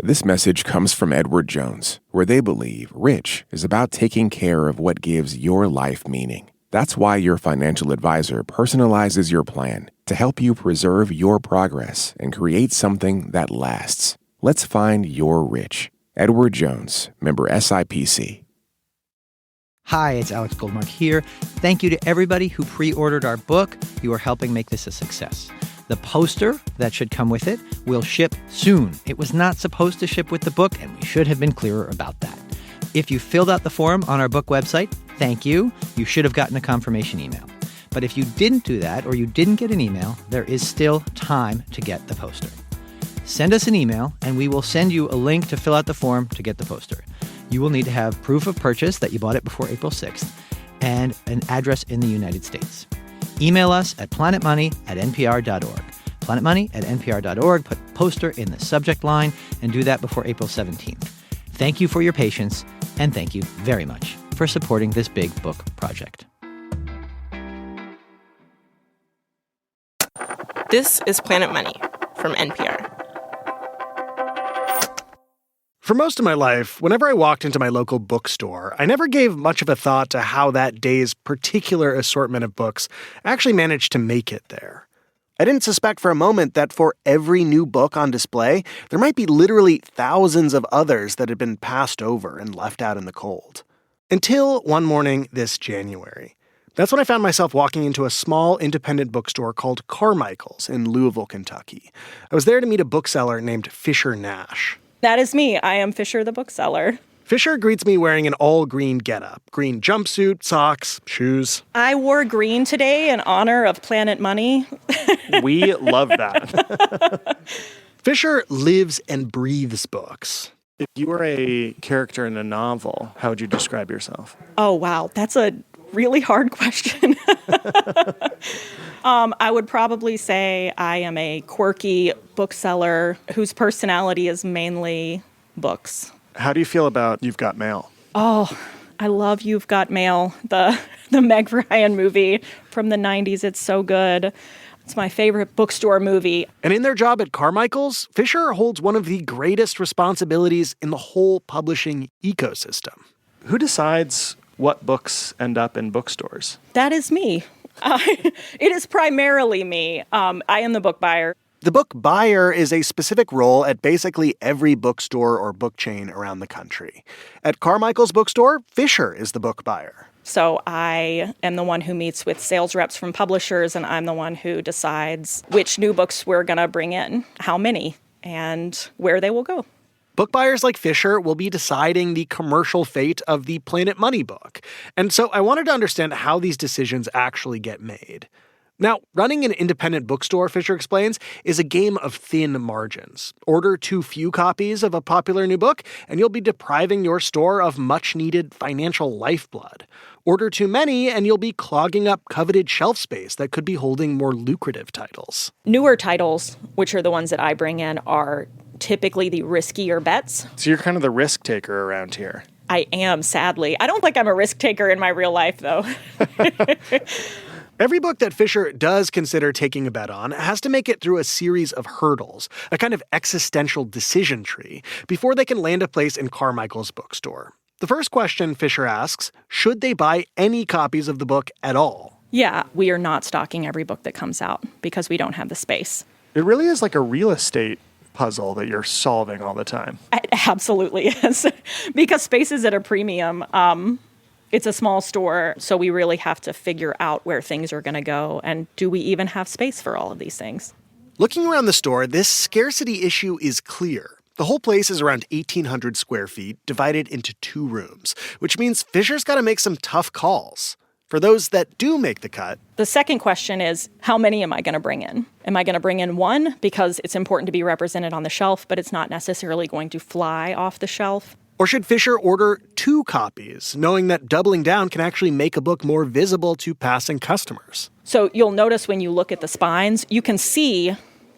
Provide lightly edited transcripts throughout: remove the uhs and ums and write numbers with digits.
This message comes from Edward Jones, where they believe rich is about taking care of what gives your life meaning. That's why your financial advisor personalizes your plan to help you preserve your progress and create something that lasts. Let's find your rich. Edward Jones, member SIPC. Hi, it's Alex Goldmark here. Thank you to everybody who pre-ordered our book. You are helping make this a success. The poster that should come with it will ship soon. It was not supposed to ship with the book, and we should have been clearer about that. If you filled out the form on our book website, thank you. You should have gotten a confirmation email. But if you didn't do that or you didn't get an email, there is still time to get the poster. Send us an email, and we will send you a link to fill out the form to get the poster. You will need to have proof of purchase that you bought it before April 6th and an address in the United States. Email us at planetmoney@npr.org. planetmoney@npr.org. Put poster in the subject line and do that before April 17th. Thank you for your patience, and thank you very much for supporting this big book project. This is Planet Money from NPR. For most of my life, whenever I walked into my local bookstore, I never gave much of a thought to how that day's particular assortment of books actually managed to make it there. I didn't suspect for a moment that for every new book on display, there might be literally thousands of others that had been passed over and left out in the cold. Until one morning this January. That's when I found myself walking into a small independent bookstore called Carmichael's in Louisville, Kentucky. I was there to meet a bookseller named Fisher Nash. That is me. I am Fisher the bookseller. Fisher greets me wearing an all-green getup. Green jumpsuit, socks, shoes. I wore green today in honor of Planet Money. We love that. Fisher lives and breathes books. If you were a character in a novel, how would you describe yourself? Oh, wow. That's a really hard question. I would probably say I am a quirky bookseller whose personality is mainly books. How do you feel about You've Got Mail? Oh, I love You've Got Mail, the Meg Ryan movie from the 90s. It's so good. It's my favorite bookstore movie. And in their job at Carmichael's, Fisher holds one of the greatest responsibilities in the whole publishing ecosystem. Who decides what books end up in bookstores? That is me. It is primarily me. I am the book buyer. The book buyer is a specific role at basically every bookstore or book chain around the country. At Carmichael's bookstore, Fisher is the book buyer. So I am the one who meets with sales reps from publishers, and I'm the one who decides which new books we're going to bring in, how many, and where they will go. Book buyers like Fisher will be deciding the commercial fate of the Planet Money book. And so I wanted to understand how these decisions actually get made. Now, running an independent bookstore, Fisher explains, is a game of thin margins. Order too few copies of a popular new book, and you'll be depriving your store of much-needed financial lifeblood. Order too many, and you'll be clogging up coveted shelf space that could be holding more lucrative titles. Newer titles, which are the ones that I bring in, are typically the riskier bets. So you're kind of the risk taker around here. I am, sadly. I don't think I'm a risk taker in my real life, though. Every book that Fisher does consider taking a bet on has to make it through a series of hurdles, a kind of existential decision tree, before they can land a place in Carmichael's bookstore. The first question Fisher asks, should they buy any copies of the book at all? Yeah, we are not stocking every book that comes out because we don't have the space. It really is like a real estate puzzle that you're solving all the time. It absolutely is. Because space is at a premium. It's a small store, so we really have to figure out where things are going to go, and do we even have space for all of these things? Looking around the store, this scarcity issue is clear. The whole place is around 1,800 square feet, divided into 2 rooms, which means Fisher's got to make some tough calls. For those that do make the cut, the second question is, how many am I going to bring in? Am I going to bring in one because it's important to be represented on the shelf, but it's not necessarily going to fly off the shelf? Or should Fisher order 2 copies, knowing that doubling down can actually make a book more visible to passing customers? So you'll notice when you look at the spines, you can see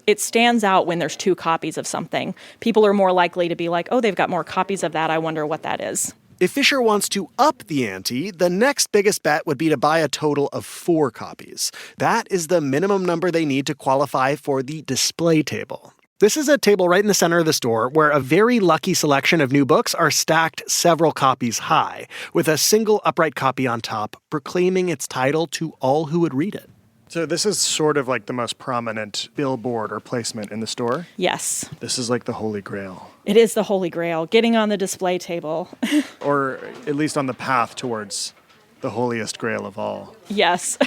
it stands out when there's 2 copies of something. People are more likely to be like, oh, they've got more copies of that. I wonder what that is. If Fisher wants to up the ante, the next biggest bet would be to buy a total of 4 copies. That is the minimum number they need to qualify for the display table. This is a table right in the center of the store where a very lucky selection of new books are stacked several copies high, with a single upright copy on top proclaiming its title to all who would read it. So this is sort of like the most prominent billboard or placement in the store? Yes. This is like the Holy Grail. It is the Holy Grail, getting on the display table. Or at least on the path towards the holiest grail of all. Yes,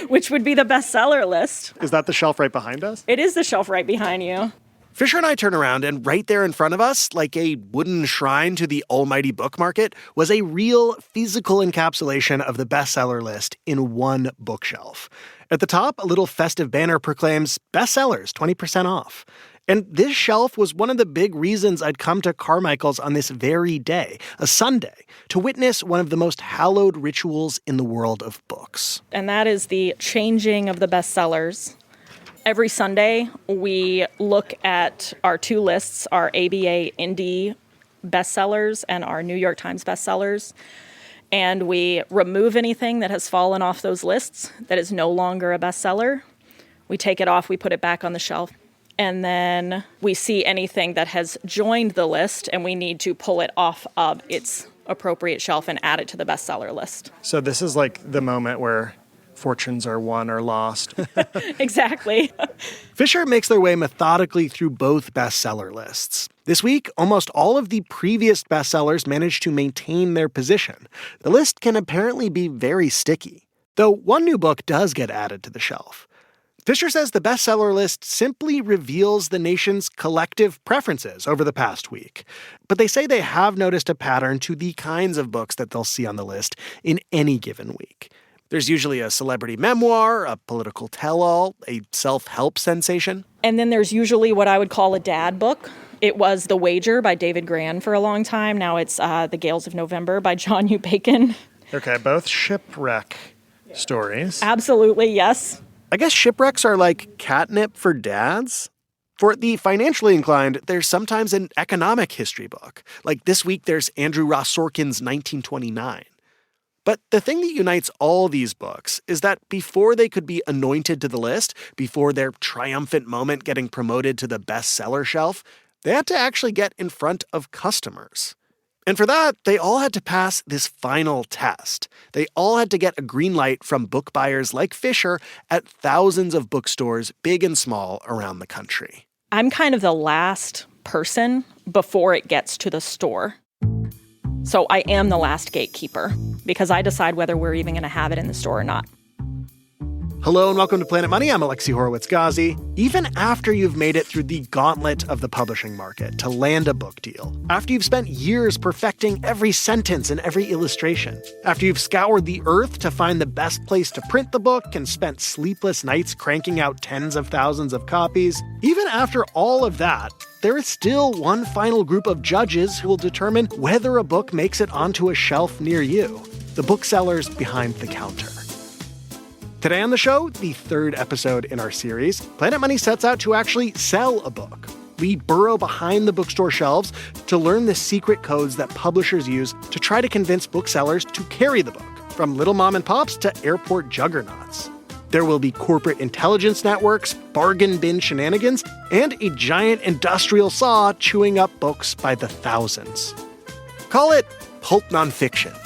which would be the bestseller list. Is that the shelf right behind us? It is the shelf right behind you. Fisher and I turn around, and right there in front of us, like a wooden shrine to the almighty book market, was a real physical encapsulation of the bestseller list in one bookshelf. At the top, a little festive banner proclaims, "Bestsellers, 20% off." And this shelf was one of the big reasons I'd come to Carmichael's on this very day, a Sunday, to witness one of the most hallowed rituals in the world of books. And that is the changing of the bestsellers. Every Sunday, we look at our two lists, our ABA Indie bestsellers and our New York Times bestsellers, and we remove anything that has fallen off those lists that is no longer a bestseller. We take it off, we put it back on the shelf, and then we see anything that has joined the list, and we need to pull it off of its appropriate shelf and add it to the bestseller list. So this is like the moment where fortunes are won or lost. Exactly. Fisher makes their way methodically through both bestseller lists. This week, almost all of the previous bestsellers managed to maintain their position. The list can apparently be very sticky, though one new book does get added to the shelf. Fisher says the bestseller list simply reveals the nation's collective preferences over the past week. But they say they have noticed a pattern to the kinds of books that they'll see on the list in any given week. There's usually a celebrity memoir, a political tell-all, a self-help sensation. And then there's usually what I would call a dad book. It was The Wager by David Grann for a long time. Now it's The Gales of November by John U. Bacon. Okay, both shipwreck stories. Absolutely, yes. I guess shipwrecks are like catnip for dads. For the financially inclined, there's sometimes an economic history book. Like this week, there's Andrew Ross Sorkin's 1929. But the thing that unites all these books is that before they could be anointed to the list, before their triumphant moment getting promoted to the bestseller shelf, they had to actually get in front of customers. And for that, they all had to pass this final test. They all had to get a green light from book buyers like Fisher at thousands of bookstores, big and small, around the country. I'm kind of the last person before it gets to the store. So I am the last gatekeeper because I decide whether we're even going to have it in the store or not. Hello and welcome to Planet Money. I'm Alexi Horowitz-Ghazi. Even after you've made it through the gauntlet of the publishing market to land a book deal, after you've spent years perfecting every sentence and every illustration, after you've scoured the earth to find the best place to print the book and spent sleepless nights cranking out tens of thousands of copies, even after all of that, there is still one final group of judges who will determine whether a book makes it onto a shelf near you, the booksellers behind the counter. Today on the show, the third episode in our series, Planet Money sets out to actually sell a book. We burrow behind the bookstore shelves to learn the secret codes that publishers use to try to convince booksellers to carry the book, from little mom and pops to airport juggernauts. There will be corporate intelligence networks, bargain bin shenanigans, and a giant industrial saw chewing up books by the thousands. Call it pulp nonfiction.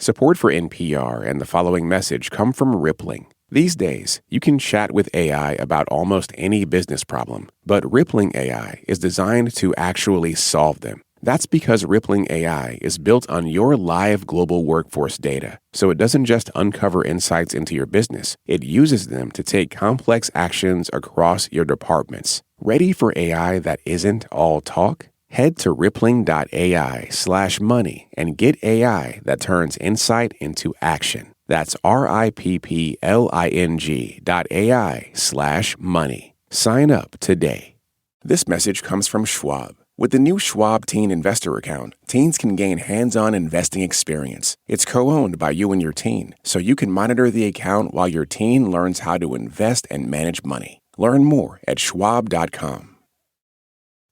Support for NPR and the following message come from Rippling. These days, you can chat with AI about almost any business problem, but Rippling AI is designed to actually solve them. That's because Rippling AI is built on your live global workforce data, so it doesn't just uncover insights into your business, it uses them to take complex actions across your departments. Ready for AI that isn't all talk? Head to rippling.ai/money and get AI that turns insight into action. That's rippling.ai/money. Sign up today. This message comes from Schwab. With the new Schwab Teen Investor Account, teens can gain hands-on investing experience. It's co-owned by you and your teen, so you can monitor the account while your teen learns how to invest and manage money. Learn more at schwab.com.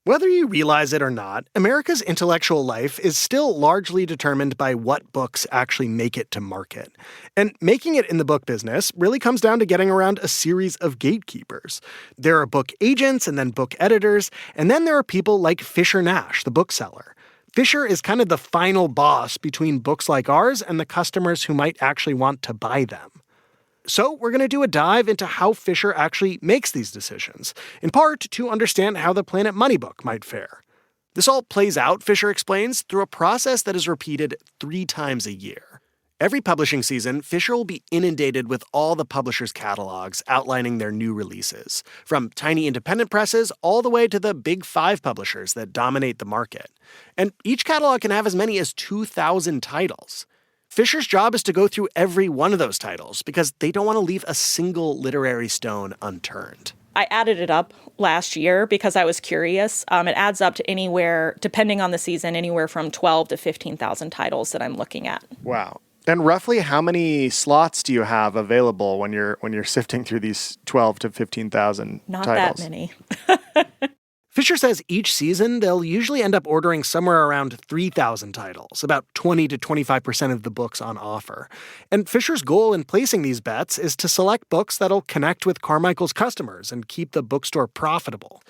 Whether you realize it or not, America's intellectual life is still largely determined by what books actually make it to market. And making it in the book business really comes down to getting around a series of gatekeepers. There are book agents and then book editors, and then there are people like Fisher Nash, the bookseller. Fisher is kind of the final boss between books like ours and the customers who might actually want to buy them. So we're going to do a dive into how Fisher actually makes these decisions, in part to understand how the Planet Money book might fare. This all plays out, Fisher explains, through a process that is repeated 3 times a year. Every publishing season, Fisher will be inundated with all the publishers' catalogs outlining their new releases, from tiny independent presses all the way to the big 5 publishers that dominate the market. And each catalog can have as many as 2,000 titles. Fisher's job is to go through every one of those titles because they don't want to leave a single literary stone unturned. I added it up last year because I was curious. It adds up to anywhere, depending on the season, anywhere from 12 to 15,000 titles that I'm looking at. Wow. And roughly how many slots do you have available when you're sifting through these 12 to 15,000 Not titles? that many. Fisher says each season they'll usually end up ordering somewhere around 3,000 titles, about 20 to 25% of the books on offer. And Fisher's goal in placing these bets is to select books that'll connect with Carmichael's customers and keep the bookstore profitable.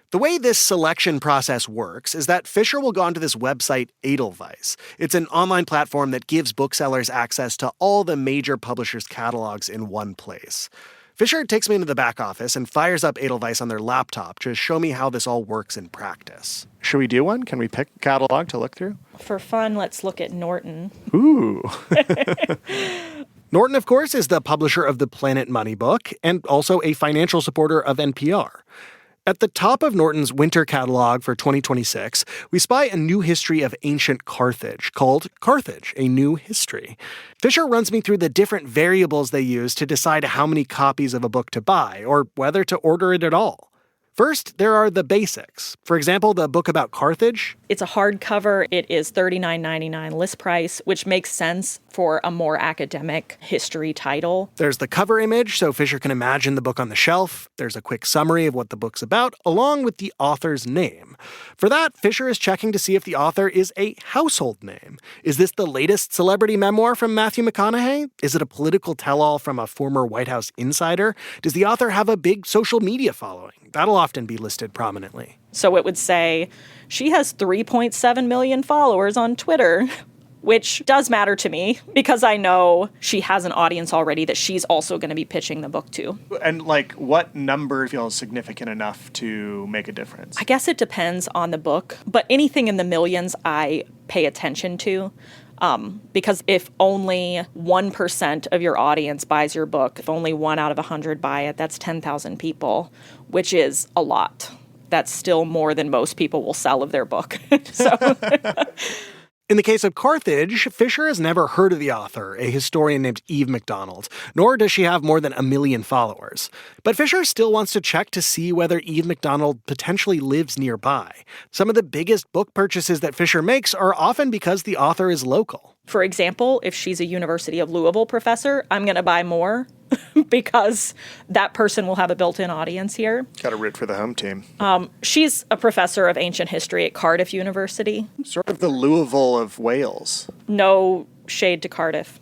The way this selection process works is that Fisher will go onto this website, Edelweiss. It's an online platform that gives booksellers access to all the major publishers' catalogs in one place. Fisher takes me into the back office and fires up Edelweiss on their laptop to show me how this all works in practice. Should we do one? Can we pick a catalog to look through? For fun, let's look at Norton. Ooh. Norton, of course, is the publisher of the Planet Money book and also a financial supporter of NPR. At the top of Norton's winter catalog for 2026, we spy a new history of ancient Carthage called Carthage, A New History. Fisher runs me through the different variables they use to decide how many copies of a book to buy or whether to order it at all. First, there are the basics. For example, the book about Carthage. It's a hardcover. It is $39.99 list price, which makes sense for a more academic history title. There's the cover image, so Fisher can imagine the book on the shelf. There's a quick summary of what the book's about, along with the author's name. For that, Fisher is checking to see if the author is a household name. Is this the latest celebrity memoir from Matthew McConaughey? Is it a political tell-all from a former White House insider? Does the author have a big social media following? That'll often be listed prominently. So it would say, she has 3.7 million followers on Twitter, which does matter to me because I know she has an audience already that she's also going to be pitching the book to. And what number feels significant enough to make a difference? I guess it depends on the book, but anything in the millions I pay attention to. Because if only 1% of your audience buys your book, if only 1 out of 100 buy it, that's 10,000 people, which is a lot. That's still more than most people will sell of their book. In the case of Carthage, Fisher has never heard of the author, a historian named Eve McDonald, nor does she have more than 1 million followers. But Fisher still wants to check to see whether Eve McDonald potentially lives nearby. Some of the biggest book purchases that Fisher makes are often because the author is local. For example, if she's a University of Louisville professor, I'm going to buy more because that person will have a built-in audience here. Got to root for the home team. She's a professor of ancient history at Cardiff University. Sort of the Louisville of Wales. No shade to Cardiff.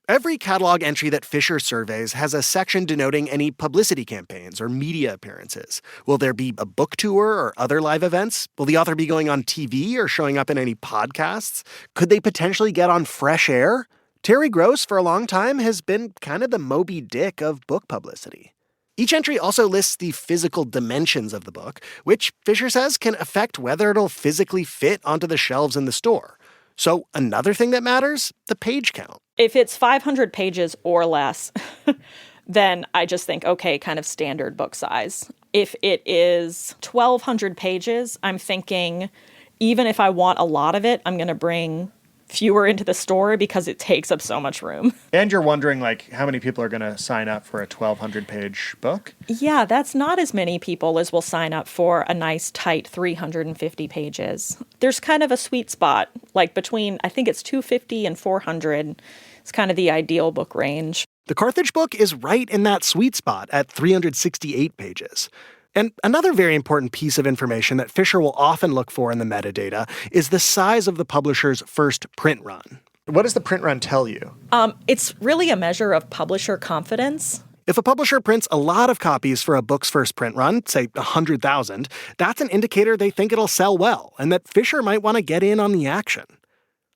Every catalog entry that Fisher surveys has a section denoting any publicity campaigns or media appearances. Will there be a book tour or other live events? Will the author be going on TV or showing up in any podcasts? Could they potentially get on Fresh Air? Terry Gross, for a long time, has been kind of the Moby Dick of book publicity. Each entry also lists the physical dimensions of the book, which Fisher says can affect whether it'll physically fit onto the shelves in the store. So another thing that matters, the page count. If it's 500 pages or less, then I just think, okay, kind of standard book size. If it is 1,200 pages, I'm thinking, even if I want a lot of it, I'm going to bring fewer into the store because it takes up so much room. And you're wondering, how many people are going to sign up for a 1,200-page book? Yeah, that's not as many people as will sign up for a nice, tight 350 pages. There's kind of a sweet spot, between, I think it's 250 and 400. It's kind of the ideal book range. The Carthage book is right in that sweet spot at 368 pages. And another very important piece of information that Fisher will often look for in the metadata is the size of the publisher's first print run. What does the print run tell you? It's really a measure of publisher confidence. If a publisher prints a lot of copies for a book's first print run, say 100,000, that's an indicator they think it'll sell well and that Fisher might want to get in on the action.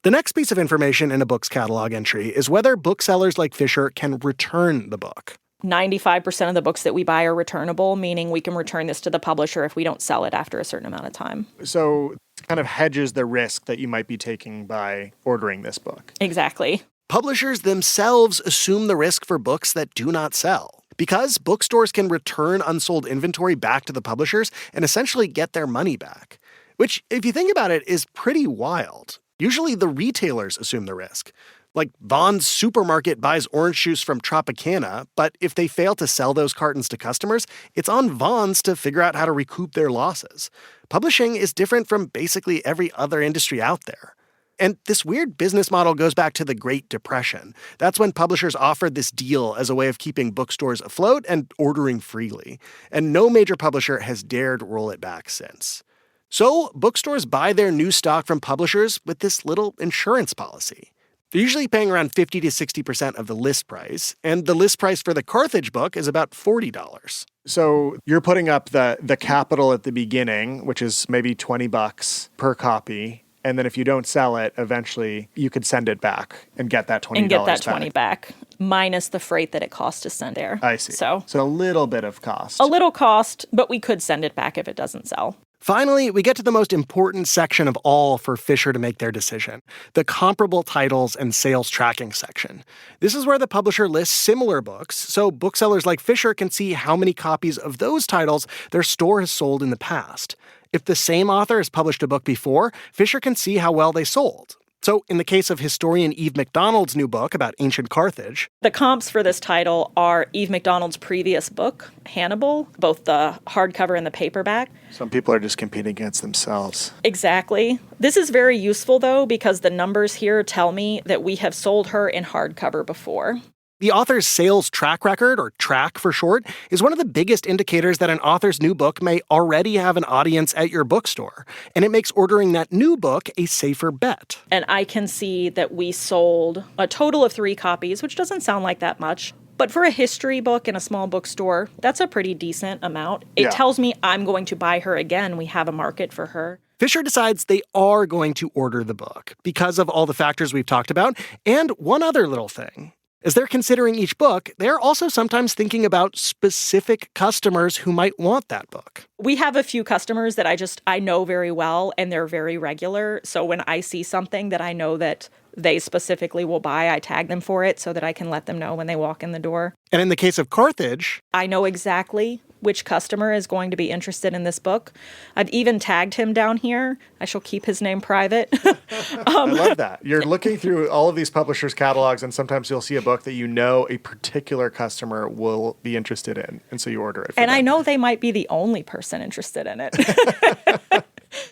The next piece of information in a book's catalog entry is whether booksellers like Fisher can return the book. 95% of the books that we buy are returnable, meaning we can return this to the publisher if we don't sell it after a certain amount of time. So it kind of hedges the risk that you might be taking by ordering this book. Exactly. Publishers themselves assume the risk for books that do not sell, because bookstores can return unsold inventory back to the publishers and essentially get their money back. Which, if you think about it, is pretty wild. Usually the retailers assume the risk. Like Vaughn's supermarket buys orange juice from Tropicana, but if they fail to sell those cartons to customers, it's on Vaughn's to figure out how to recoup their losses. Publishing is different from basically every other industry out there. And this weird business model goes back to the Great Depression. That's when publishers offered this deal as a way of keeping bookstores afloat and ordering freely. And no major publisher has dared roll it back since. So bookstores buy their new stock from publishers with this little insurance policy. They're usually paying around 50 to 60% of the list price, and the list price for the Carthage book is about $40. So you're putting up the capital at the beginning, which is maybe $20 per copy. And then if you don't sell it, eventually you could send it back and get that $20 And get that back. $20 back, minus the freight that it costs to send there. I see. So a little bit of cost. a little cost, but we could send it back if it doesn't sell. Finally, we get to the most important section of all for Fisher to make their decision, the comparable titles and sales tracking section. This is where the publisher lists similar books, so booksellers like Fisher can see how many copies of those titles their store has sold in the past. If the same author has published a book before, Fisher can see how well they sold. So in the case of historian Eve MacDonald's new book about ancient Carthage, The comps for this title are Eve MacDonald's previous book, Hannibal, both the hardcover and the paperback. Some people are just competing against themselves. Exactly. This is very useful, though, because the numbers here tell me that we have sold her in hardcover before. the author's sales track record, or track for short, is one of the biggest indicators that an author's new book may already have an audience at your bookstore, and it makes ordering that new book a safer bet. And I can see that we sold a total of 3 copies, which doesn't sound like that much. But for a history book in a small bookstore, that's a pretty decent amount. It tells me I'm going to buy her again. We have a market for her. Fisher decides they are going to order the book because of all the factors we've talked about, and one other little thing. As they're considering each book, they're also sometimes thinking about specific customers who might want that book. We have a few customers that I know very well, and they're very regular. So when I see something that I know that they specifically will buy, I tag them for it so that I can let them know when they walk in the door. And in the case of Carthage, I know exactly which customer is going to be interested in this book. I've even tagged him down here. I shall keep his name private. I love that. You're looking through all of these publishers' catalogs, and sometimes you'll see a book that you know a particular customer will be interested in, and so you order it for them. I know they might be the only person interested in it.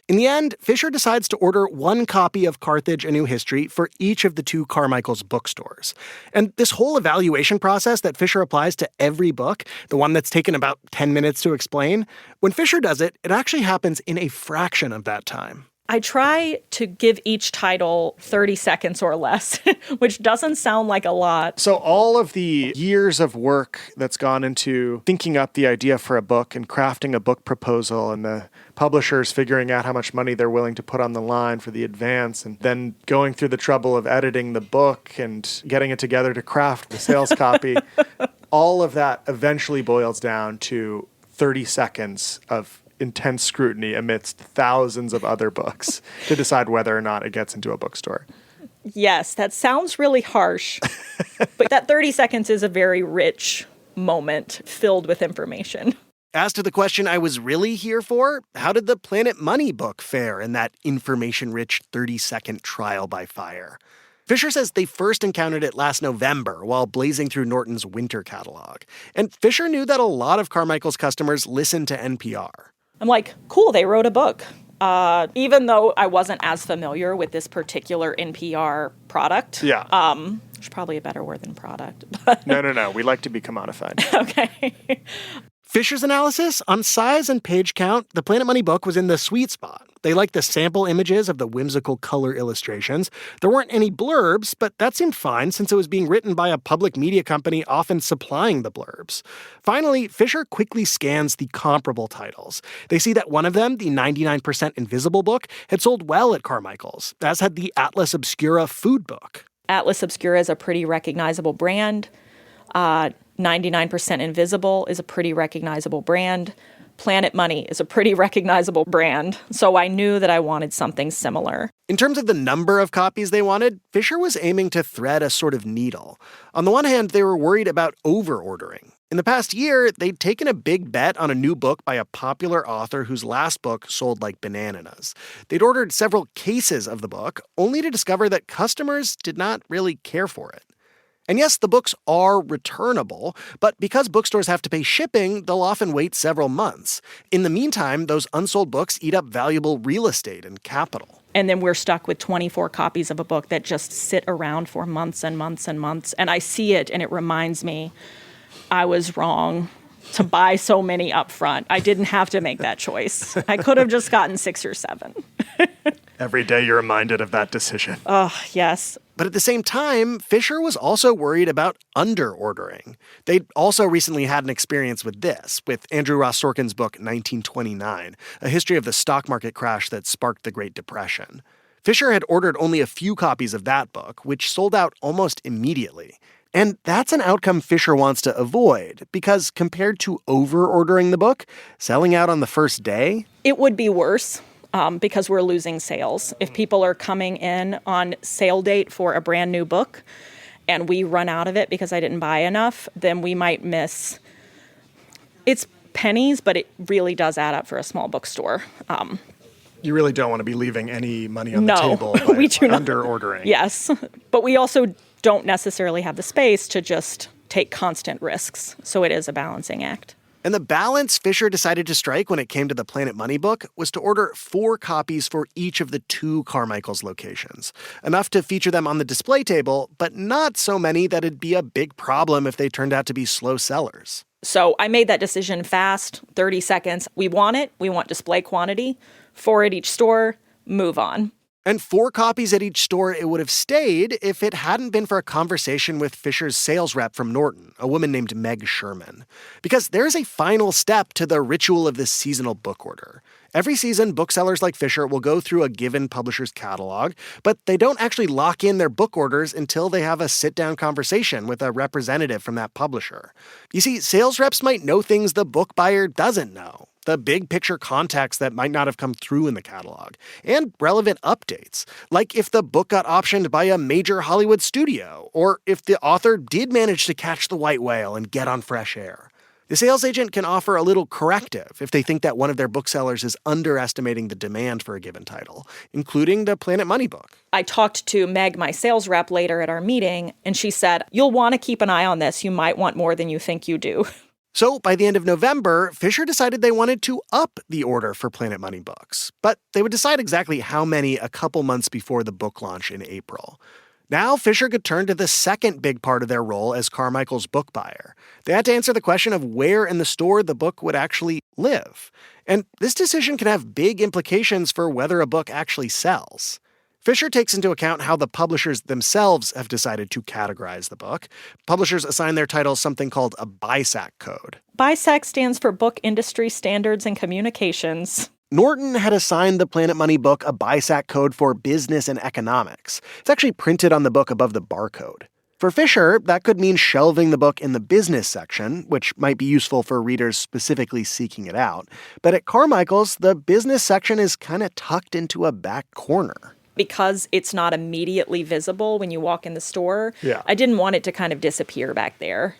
in the end, Fisher decides to order 1 copy of Carthage: A New History for each of the 2 Carmichael's bookstores. And this whole evaluation process that Fisher applies to every book, the one that's taken about 10 minutes to explain, when Fisher does it, it actually happens in a fraction of that time. I try to give each title 30 seconds or less, which doesn't sound like a lot. So all of the years of work that's gone into thinking up the idea for a book and crafting a book proposal, and the publishers figuring out how much money they're willing to put on the line for the advance, and then going through the trouble of editing the book and getting it together to craft the sales copy, all of that eventually boils down to 30 seconds of intense scrutiny amidst thousands of other books to decide whether or not it gets into a bookstore. Yes, that sounds really harsh, but that 30 seconds is a very rich moment filled with information. As to the question I was really here for, how did the Planet Money book fare in that information-rich 30-second trial by fire? Fisher says they first encountered it last November while blazing through Norton's winter catalog. And Fisher knew that a lot of Carmichael's customers listened to NPR. I'm like, cool, they wrote a book. Even though I wasn't as familiar with this particular NPR product. Yeah. There's probably a better word than product. No. We like to be commodified. Okay. Fisher's analysis on size and page count, the Planet Money book was in the sweet spot. They liked the sample images of the whimsical color illustrations. There weren't any blurbs, but that seemed fine since it was being written by a public media company often supplying the blurbs. Finally, Fisher quickly scans the comparable titles. They see that one of them, the 99% Invisible book, had sold well at Carmichael's, as had the Atlas Obscura food book. Atlas Obscura is a pretty recognizable brand. 99% Invisible is a pretty recognizable brand. Planet Money is a pretty recognizable brand. So I knew that I wanted something similar. In terms of the number of copies they wanted, Fisher was aiming to thread a sort of needle. On the one hand, they were worried about over-ordering. In the past year, they'd taken a big bet on a new book by a popular author whose last book sold like bananas. They'd ordered several cases of the book, only to discover that customers did not really care for it. And yes, the books are returnable, but because bookstores have to pay shipping, they'll often wait several months. In the meantime, those unsold books eat up valuable real estate and capital. And then we're stuck with 24 copies of a book that just sit around for months and months and months. And I see it, and it reminds me I was wrong to buy so many up front. I didn't have to make that choice. I could have just gotten 6 or 7. Every day you're reminded of that decision. Oh, yes. But at the same time, Fisher was also worried about under-ordering. They'd also recently had an experience with this, with Andrew Ross Sorkin's book 1929, a history of the stock market crash that sparked the Great Depression. Fisher had ordered only a few copies of that book, which sold out almost immediately. And that's an outcome Fisher wants to avoid, because compared to over-ordering the book, selling out on the first day, it would be worse. Because we're losing sales. If people are coming in on sale date for a brand new book and we run out of it because I didn't buy enough, then we might miss. It's pennies, but it really does add up for a small bookstore. You really don't want to be leaving any money on the table by we do not. under-ordering. Yes, but we also don't necessarily have the space to just take constant risks. So it is a balancing act. And the balance Fisher decided to strike when it came to the Planet Money book was to order 4 copies for each of the 2 Carmichael's locations. Enough to feature them on the display table, but not so many that it'd be a big problem if they turned out to be slow sellers. So I made that decision fast, 30 seconds. We want it. We want display quantity. 4 at each store. Move on. And 4 copies at each store it would have stayed if it hadn't been for a conversation with Fisher's sales rep from Norton, a woman named Meg Sherman. Because there's a final step to the ritual of this seasonal book order. Every season, booksellers like Fisher will go through a given publisher's catalog, but they don't actually lock in their book orders until they have a sit-down conversation with a representative from that publisher. You see, sales reps might know things the book buyer doesn't know. The big picture context that might not have come through in the catalog, and relevant updates, like if the book got optioned by a major Hollywood studio, or if the author did manage to catch the white whale and get on fresh air. The sales agent can offer a little corrective if they think that one of their booksellers is underestimating the demand for a given title, including the Planet Money book. I talked to Meg, my sales rep, later at our meeting, and she said, "You'll want to keep an eye on this. You might want more than you think you do." So by the end of November, Fisher decided they wanted to up the order for Planet Money books, but they would decide exactly how many a couple months before the book launch in April. Now Fisher could turn to the second big part of their role as Carmichael's book buyer. They had to answer the question of where in the store the book would actually live. And this decision can have big implications for whether a book actually sells. Fisher takes into account how the publishers themselves have decided to categorize the book. Publishers assign their titles something called a BISAC code. BISAC stands for Book Industry Standards and Communications. Norton had assigned the Planet Money book a BISAC code for business and economics. It's actually printed on the book above the barcode. For Fisher, that could mean shelving the book in the business section, which might be useful for readers specifically seeking it out. But at Carmichael's, the business section is kind of tucked into a back corner. Because it's not immediately visible when you walk in the store, I didn't want it to kind of disappear back there.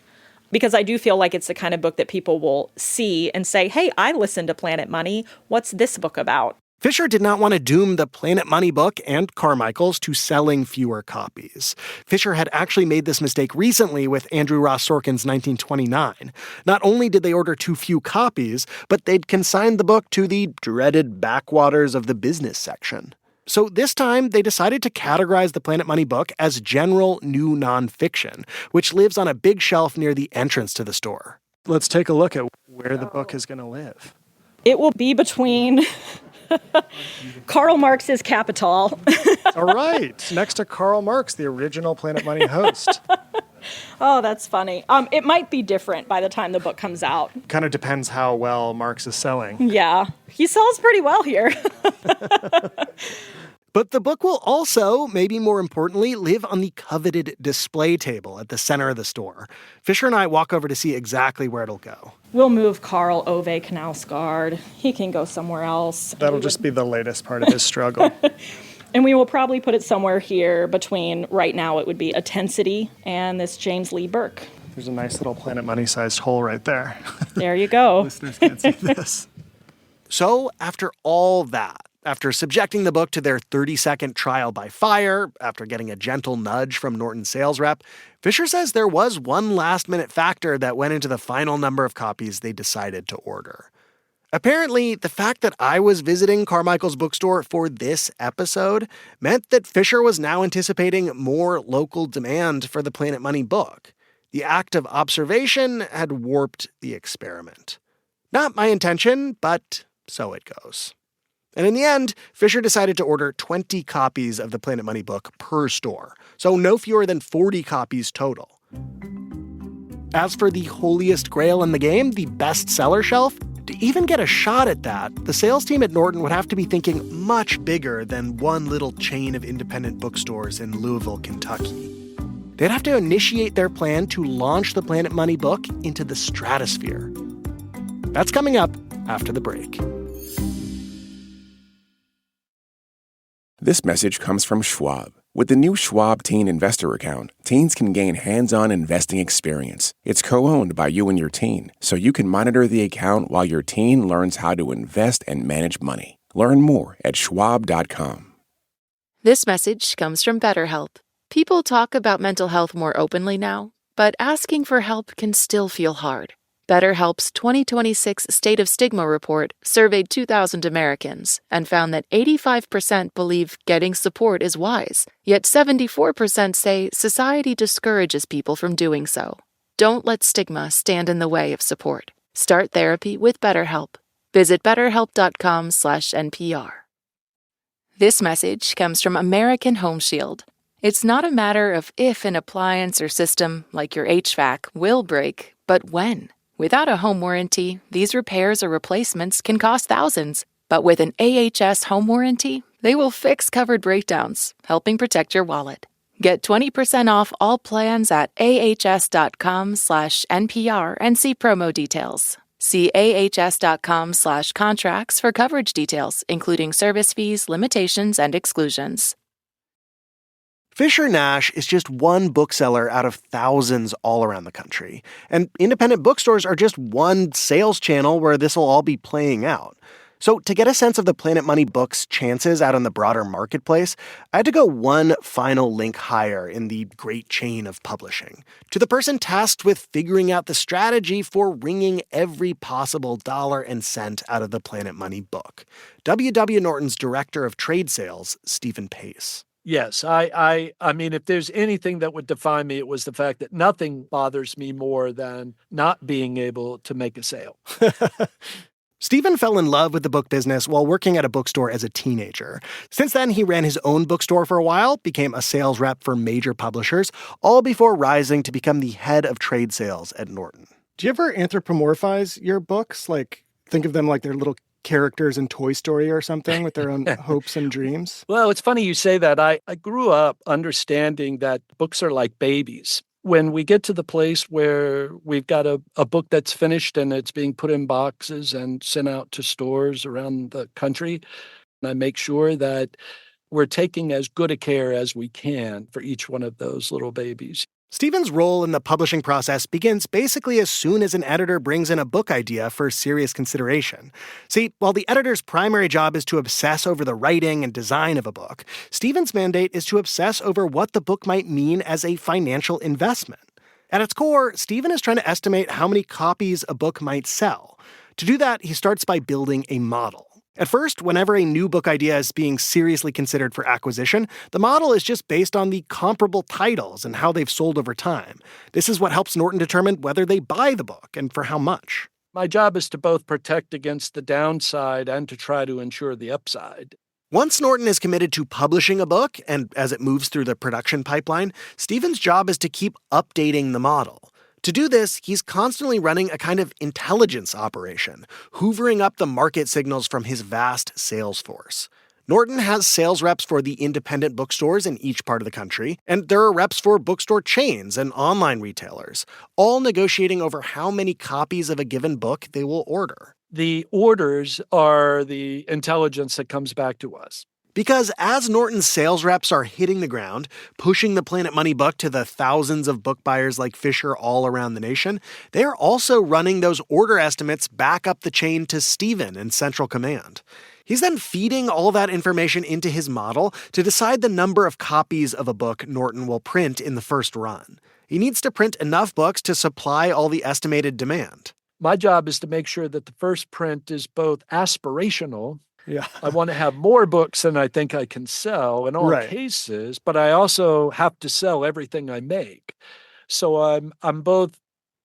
Because I do feel like it's the kind of book that people will see and say, "Hey, I listened to Planet Money. What's this book about?" Fisher did not want to doom the Planet Money book and Carmichael's to selling fewer copies. Fisher had actually made this mistake recently with Andrew Ross Sorkin's 1929. Not only did they order too few copies, but they'd consigned the book to the dreaded backwaters of the business section. So this time, they decided to categorize the Planet Money book as general new nonfiction, which lives on a big shelf near the entrance to the store. Let's take a look at where the book is going to live. It will be between Karl Marx's Capital. All right. Next to Karl Marx, the original Planet Money host. Oh, that's funny. It might be different by the time the book comes out. Kind of depends how well Marx is selling. Yeah, he sells pretty well here. But the book will also, maybe more importantly, live on the coveted display table at the center of the store. Fisher and I walk over to see exactly where it'll go. We'll move Karl Ove Knausgaard. He can go somewhere else. That'll just be the latest part of his struggle. And we will probably put it somewhere here between, right now it would be Intensity and this James Lee Burke. There's a nice little Planet Money-sized hole right there. There you go. Listeners can't see this. So after all that, after subjecting the book to their 30-second trial by fire, after getting a gentle nudge from Norton's sales rep, Fisher says there was one last-minute factor that went into the final number of copies they decided to order. Apparently, the fact that I was visiting Carmichael's bookstore for this episode meant that Fisher was now anticipating more local demand for the Planet Money book. The act of observation had warped the experiment. Not my intention, but so it goes. And in the end, Fisher decided to order 20 copies of the Planet Money book per store, so no fewer than 40 copies total. As for the holiest grail in the game, the bestseller shelf, to even get a shot at that, the sales team at Norton would have to be thinking much bigger than one little chain of independent bookstores in Louisville, Kentucky. They'd have to initiate their plan to launch the Planet Money book into the stratosphere. That's coming up after the break. This message comes from Schwab. With the new Schwab Teen Investor Account, teens can gain hands-on investing experience. It's co-owned by you and your teen, so you can monitor the account while your teen learns how to invest and manage money. Learn more at schwab.com. This message comes from BetterHelp. People talk about mental health more openly now, but asking for help can still feel hard. BetterHelp's 2026 State of Stigma report surveyed 2,000 Americans and found that 85% believe getting support is wise, yet 74% say society discourages people from doing so. Don't let stigma stand in the way of support. Start therapy with BetterHelp. Visit BetterHelp.com/NPR. This message comes from American Home Shield. It's not a matter of if an appliance or system, like your HVAC, will break, but when. Without a home warranty, these repairs or replacements can cost thousands. But with an AHS home warranty, they will fix covered breakdowns, helping protect your wallet. Get 20% off all plans at ahs.com/NPR and see promo details. See ahs.com/contracts for coverage details, including service fees, limitations, and exclusions. Fisher Nash is just one bookseller out of thousands all around the country. And independent bookstores are just one sales channel where this will all be playing out. So to get a sense of the Planet Money book's chances out in the broader marketplace, I had to go one final link higher in the great chain of publishing, to the person tasked with figuring out the strategy for wringing every possible dollar and cent out of the Planet Money book. W.W. Norton's director of trade sales, Stephen Pace. Yes, I mean, if there's anything that would define me, it was the fact that nothing bothers me more than not being able to make a sale. Stephen fell in love with the book business while working at a bookstore as a teenager. Since then, he ran his own bookstore for a while, became a sales rep for major publishers, all before rising to become the head of trade sales at Norton. Do you ever anthropomorphize your books? Like, think of them like they're little characters in Toy Story or something with their own hopes and dreams? Well, it's funny you say that. I grew up understanding that books are like babies. When we get to the place where we've got a book that's finished and it's being put in boxes and sent out to stores around the country, I make sure that we're taking as good a care as we can for each one of those little babies. Stephen's role in the publishing process begins basically as soon as an editor brings in a book idea for serious consideration. See, while the editor's primary job is to obsess over the writing and design of a book, Stephen's mandate is to obsess over what the book might mean as a financial investment. At its core, Stephen is trying to estimate how many copies a book might sell. To do that, he starts by building a model. At first, whenever a new book idea is being seriously considered for acquisition, the model is just based on the comparable titles and how they've sold over time. This is what helps Norton determine whether they buy the book and for how much. My job is to both protect against the downside and to try to ensure the upside. Once Norton is committed to publishing a book, and as it moves through the production pipeline, Stephen's job is to keep updating the model. To do this, he's constantly running a kind of intelligence operation, hoovering up the market signals from his vast sales force. Norton has sales reps for the independent bookstores in each part of the country, and there are reps for bookstore chains and online retailers, all negotiating over how many copies of a given book they will order. The orders are the intelligence that comes back to us. Because as Norton's sales reps are hitting the ground, pushing the Planet Money book to the thousands of book buyers like Fisher all around the nation, they are also running those order estimates back up the chain to Stephen in Central Command. He's then feeding all that information into his model to decide the number of copies of a book Norton will print in the first run. He needs to print enough books to supply all the estimated demand. My job is to make sure that the first print is both aspirational. Yeah. I want to have more books than I think I can sell in all cases, but I also have to sell everything I make. So I'm both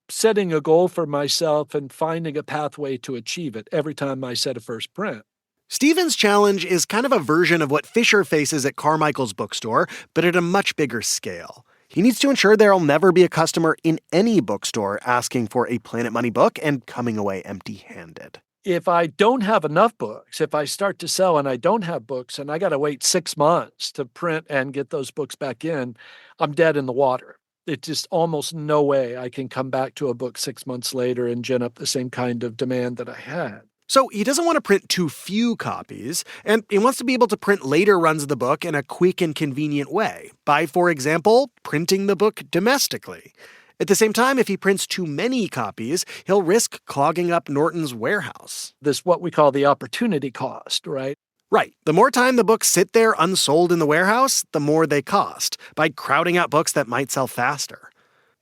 setting a goal for myself and finding a pathway to achieve it every time I set a first print. Stephen's challenge is kind of a version of what Fisher faces at Carmichael's bookstore, but at a much bigger scale. He needs to ensure there'll never be a customer in any bookstore asking for a Planet Money book and coming away empty-handed. If I don't have enough books, if I start to sell and I don't have books and I got to wait 6 months to print and get those books back in, I'm dead in the water. It's just almost no way I can come back to a book 6 months later and gin up the same kind of demand that I had. So he doesn't want to print too few copies, and he wants to be able to print later runs of the book in a quick and convenient way, by, for example, printing the book domestically. At the same time, if he prints too many copies, he'll risk clogging up Norton's warehouse. This what we call the opportunity cost, right? Right. The more time the books sit there unsold in the warehouse, the more they cost, by crowding out books that might sell faster.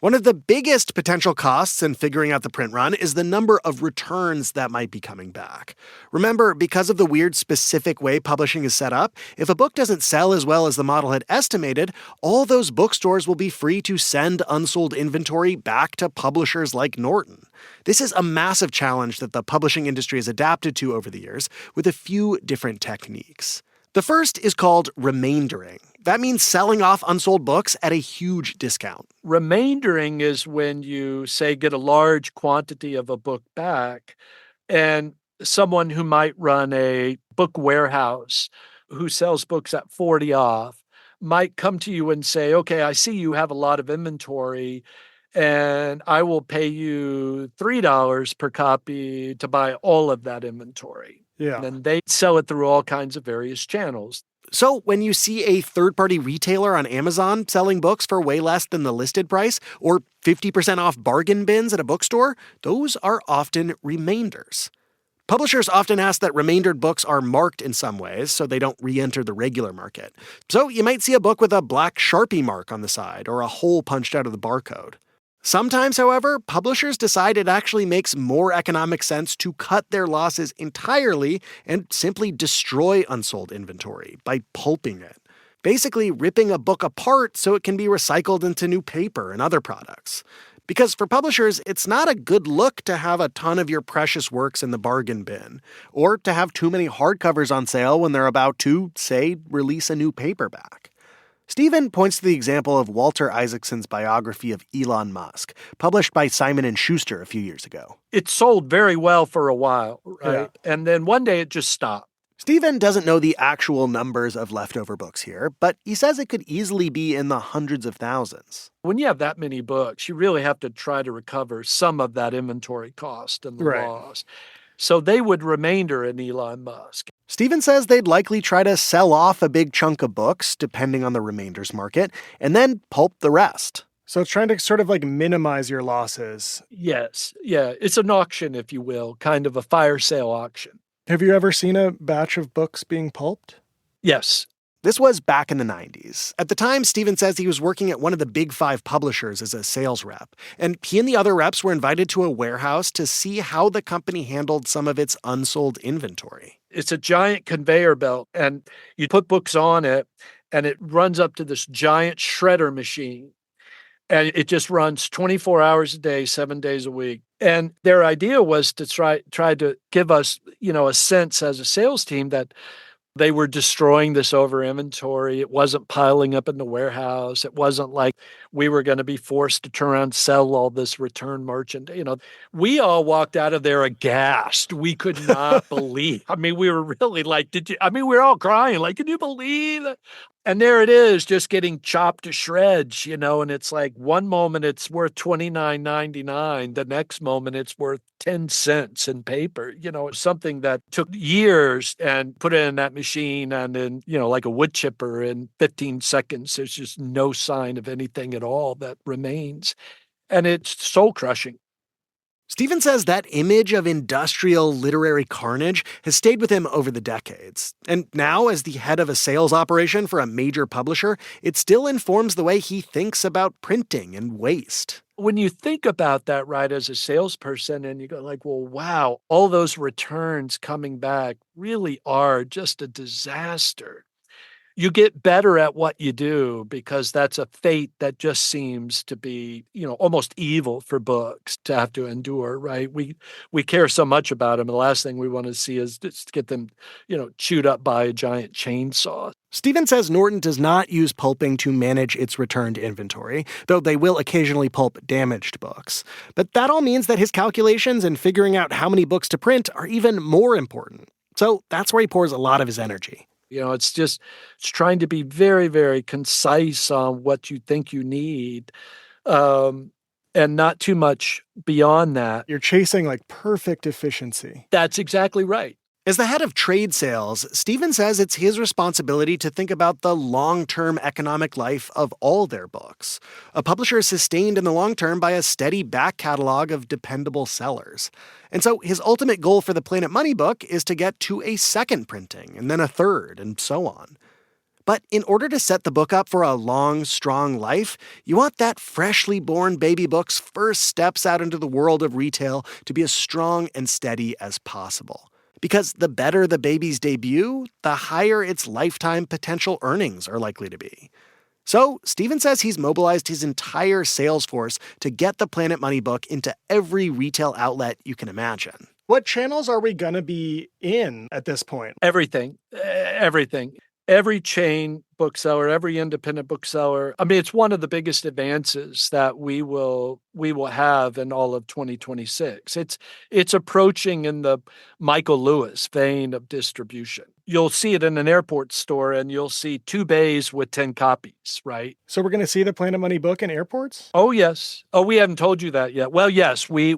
One of the biggest potential costs in figuring out the print run is the number of returns that might be coming back. Remember, because of the weird specific way publishing is set up, if a book doesn't sell as well as the model had estimated, all those bookstores will be free to send unsold inventory back to publishers like Norton. This is a massive challenge that the publishing industry has adapted to over the years with a few different techniques. The first is called remaindering. That means selling off unsold books at a huge discount. Remaindering is when you, say, get a large quantity of a book back, and someone who might run a book warehouse who sells books at 40 off might come to you and say, okay, I see you have a lot of inventory, and I will pay you $3 per copy to buy all of that inventory. Yeah. And they sell it through all kinds of various channels. So when you see a third-party retailer on Amazon selling books for way less than the listed price, or 50% off bargain bins at a bookstore, those are often remainders. Publishers often ask that remaindered books are marked in some ways so they don't re-enter the regular market. So you might see a book with a black Sharpie mark on the side or a hole punched out of the barcode. Sometimes, however, publishers decide it actually makes more economic sense to cut their losses entirely and simply destroy unsold inventory by pulping it. Basically ripping a book apart so it can be recycled into new paper and other products. Because for publishers, it's not a good look to have a ton of your precious works in the bargain bin, or to have too many hardcovers on sale when they're about to, say, release a new paperback. Stephen points to the example of Walter Isaacson's biography of Elon Musk, published by Simon & Schuster a few years ago. It sold very well for a while, right? Yeah. And then one day it just stopped. Stephen doesn't know the actual numbers of leftover books here, but he says it could easily be in the hundreds of thousands. When you have that many books, you really have to try to recover some of that inventory cost and the loss. So they would remainder in Elon Musk. Stephen says they'd likely try to sell off a big chunk of books, depending on the remainders market, and then pulp the rest. So it's trying to sort of like minimize your losses. Yes. Yeah. It's an auction, if you will, kind of a fire sale auction. Have you ever seen a batch of books being pulped? Yes. This was back in the 90s. At the time, Stephen says he was working at one of the big 5 publishers as a sales rep, and he and the other reps were invited to a warehouse to see how the company handled some of its unsold inventory. It's a giant conveyor belt, and you put books on it, and it runs up to this giant shredder machine. And it just runs 24 hours a day, 7 days a week. And their idea was to try to give us, a sense as a sales team that they were destroying this over inventory. It wasn't piling up in the warehouse. It wasn't like we were going to be forced to turn around and sell all this return merchant. We all walked out of there aghast. We could not believe. We were really like, we were all crying. Like, can you believe it? And there it is, just getting chopped to shreds, and it's like one moment it's worth $29.99. The next moment it's worth 10 cents in paper. Something that took years and put it in that machine and then, like a wood chipper in 15 seconds. There's just no sign of anything at all that remains. And it's soul crushing. Stephen says that image of industrial literary carnage has stayed with him over the decades. And now, as the head of a sales operation for a major publisher, it still informs the way he thinks about printing and waste. When you think about that, right, as a salesperson, and you go like, well, wow, all those returns coming back really are just a disaster. You get better at what you do because that's a fate that just seems to be, almost evil for books to have to endure, right? We care so much about them. And the last thing we want to see is just get them, chewed up by a giant chainsaw. Stephen says Norton does not use pulping to manage its returned inventory, though they will occasionally pulp damaged books. But that all means that his calculations and figuring out how many books to print are even more important. So that's where he pours a lot of his energy. It's trying to be very, very concise on what you think you need, and not too much beyond that. You're chasing like perfect efficiency. That's exactly right. As the head of trade sales, Stephen says it's his responsibility to think about the long-term economic life of all their books. A publisher is sustained in the long term by a steady back catalog of dependable sellers. And so his ultimate goal for the Planet Money book is to get to a second printing, and then a third, and so on. But in order to set the book up for a long, strong life, you want that freshly born baby book's first steps out into the world of retail to be as strong and steady as possible. Because the better the baby's debut, the higher its lifetime potential earnings are likely to be. So, Stephen says he's mobilized his entire sales force to get the Planet Money book into every retail outlet you can imagine. What channels are we going to be in at this point? Everything. Every chain bookseller, every independent bookseller. It's one of the biggest advances that we will have in all of 2026. It's approaching in the Michael Lewis vein of distribution. You'll see it in an airport store and you'll see 2 bays with 10 copies, right? So we're going to see the Planet Money book in airports? Oh, yes. Oh, we haven't told you that yet. Well, yes, we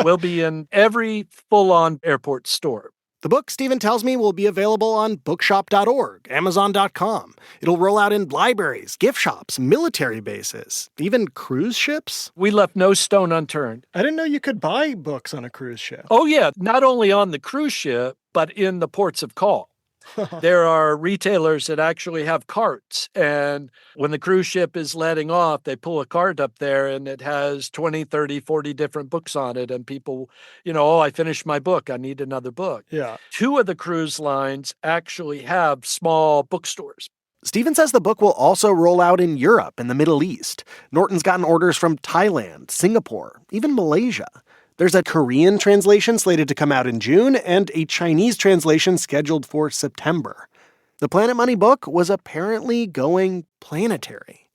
will be in every full-on airport store. The book, Stephen tells me, will be available on bookshop.org, Amazon.com. It'll roll out in libraries, gift shops, military bases, even cruise ships. We left no stone unturned. I didn't know you could buy books on a cruise ship. Oh, yeah. Not only on the cruise ship, but in the ports of call. There are retailers that actually have carts, and when the cruise ship is letting off, they pull a cart up there and it has 20, 30, 40 different books on it. And people, I finished my book. I need another book. Yeah. 2 of the cruise lines actually have small bookstores. Stephen says the book will also roll out in Europe and the Middle East. Norton's gotten orders from Thailand, Singapore, even Malaysia. There's a Korean translation slated to come out in June and a Chinese translation scheduled for September. The Planet Money book was apparently going planetary.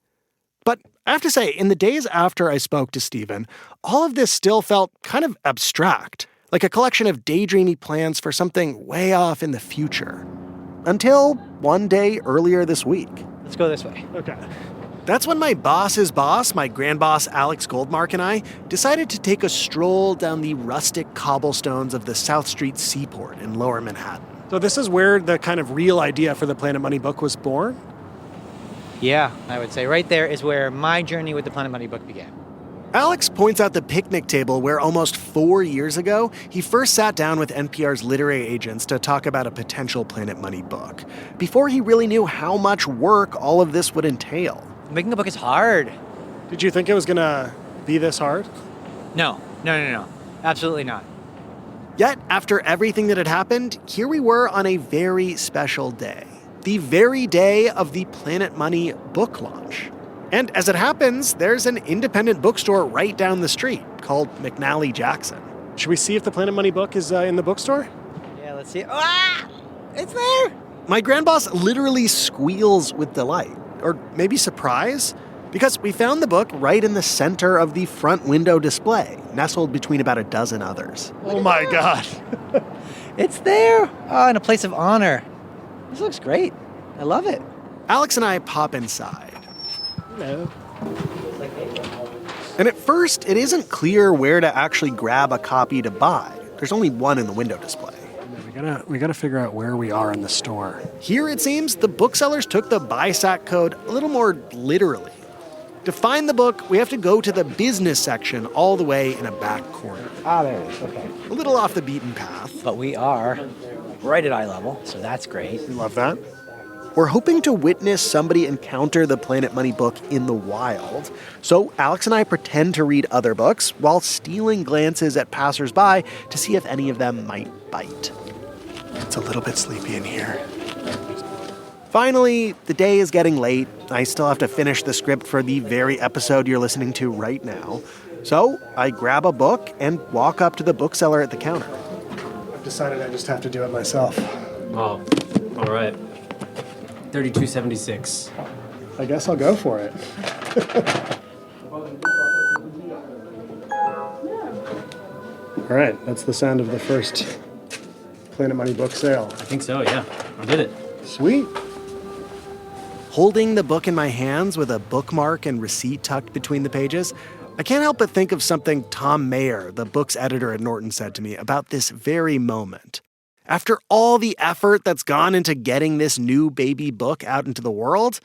But I have to say, in the days after I spoke to Stephen, all of this still felt kind of abstract, like a collection of daydreamy plans for something way off in the future. Until one day earlier this week. Let's go this way. Okay. That's when my boss's boss, my grand boss Alex Goldmark, and I decided to take a stroll down the rustic cobblestones of the South Street Seaport in Lower Manhattan. So this is where the kind of real idea for the Planet Money book was born? Yeah, I would say right there is where my journey with the Planet Money book began. Alex points out the picnic table where almost 4 years ago, he first sat down with NPR's literary agents to talk about a potential Planet Money book, before he really knew how much work all of this would entail. Making a book is hard. Did you think it was going to be this hard? No. Absolutely not. Yet, after everything that had happened, here we were on a very special day. The very day of the Planet Money book launch. And as it happens, there's an independent bookstore right down the street called McNally Jackson. Should we see if the Planet Money book is in the bookstore? Yeah, let's see. Ah! It's there! My grandboss literally squeals with delight, or maybe surprise, because we found the book right in the center of the front window display, nestled between about a dozen others. Oh my God. It's there! Oh, in a place of honor. This looks great. I love it. Alex and I pop inside. Hello. And at first, it isn't clear where to actually grab a copy to buy. There's only one in the window display. We gotta figure out where we are in the store. Here, it seems, the booksellers took the BISAC code a little more literally. To find the book, we have to go to the business section all the way in a back corner. Ah, there it is. Okay. A little off the beaten path. But we are right at eye level, so that's great. We love that. We're hoping to witness somebody encounter the Planet Money book in the wild. So Alex and I pretend to read other books while stealing glances at passersby to see if any of them might bite. It's a little bit sleepy in here. Finally, the day is getting late. I still have to finish the script for the very episode you're listening to right now. So I grab a book and walk up to the bookseller at the counter. I've decided I just have to do it myself. Oh, all right. $32.76. I guess I'll go for it. All right, that's the sound of the first Planet Money book sale. I think so, yeah. I did it. Sweet. Holding the book in my hands with a bookmark and receipt tucked between the pages, I can't help but think of something Tom Mayer, the book's editor at Norton, said to me about this very moment. After all the effort that's gone into getting this new baby book out into the world,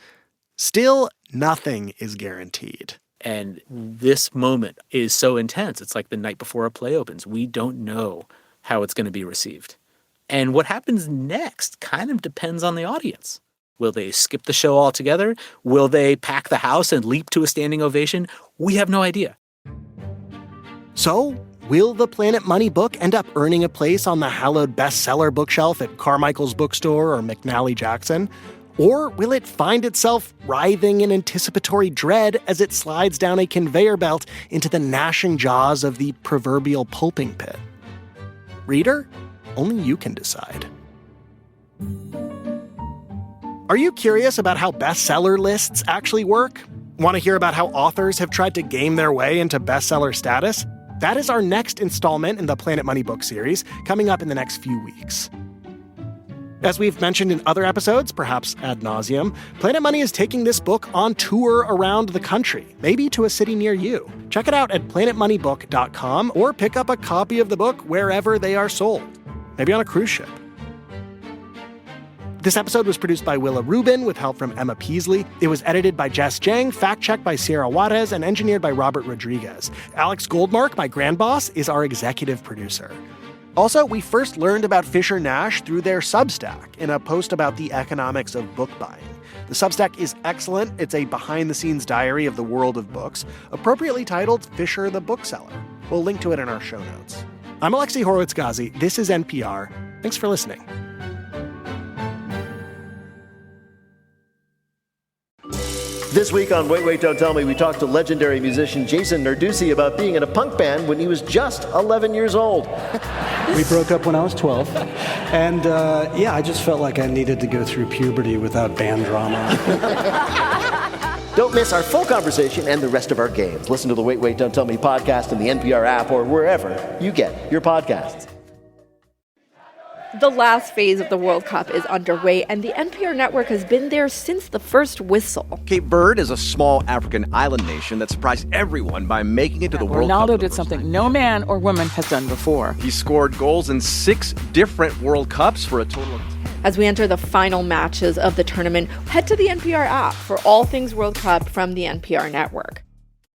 still nothing is guaranteed. And this moment is so intense. It's like the night before a play opens. We don't know how it's going to be received. And what happens next kind of depends on the audience. Will they skip the show altogether? Will they pack the house and leap to a standing ovation? We have no idea. So, will the Planet Money book end up earning a place on the hallowed bestseller bookshelf at Carmichael's bookstore or McNally Jackson? Or will it find itself writhing in anticipatory dread as it slides down a conveyor belt into the gnashing jaws of the proverbial pulping pit? Reader, only you can decide. Are you curious about how bestseller lists actually work? Want to hear about how authors have tried to game their way into bestseller status? That is our next installment in the Planet Money book series, coming up in the next few weeks. As we've mentioned in other episodes, perhaps ad nauseum, Planet Money is taking this book on tour around the country, maybe to a city near you. Check it out at planetmoneybook.com or pick up a copy of the book wherever they are sold, maybe on a cruise ship. This episode was produced by Willa Rubin with help from Emma Peaslee. It was edited by Jess Jiang, fact-checked by Sierra Juarez, and engineered by Robert Rodriguez. Alex Goldmark, my grandboss, is our executive producer. Also, we first learned about Fisher Nash through their Substack in a post about the economics of book buying. The Substack is excellent. It's a behind-the-scenes diary of the world of books, appropriately titled Fisher the Bookseller. We'll link to it in our show notes. I'm Alexi Horowitz-Ghazi. This is NPR. Thanks for listening. This week on Wait, Wait, Don't Tell Me, we talked to legendary musician Jason Narducy about being in a punk band when he was just 11 years old. We broke up when I was 12, and I just felt like I needed to go through puberty without band drama. Don't miss our full conversation and the rest of our games. Listen to the Wait, Wait, Don't Tell Me podcast in the NPR app or wherever you get your podcasts. The last phase of the World Cup is underway, and the NPR network has been there since the first whistle. Cape Verde is a small African island nation that surprised everyone by making it to the World Cup. Ronaldo did something no man or woman has done before. He scored goals in 6 different World Cups for a total of 10. As we enter the final matches of the tournament, head to the NPR app for all things World Cup from the NPR network.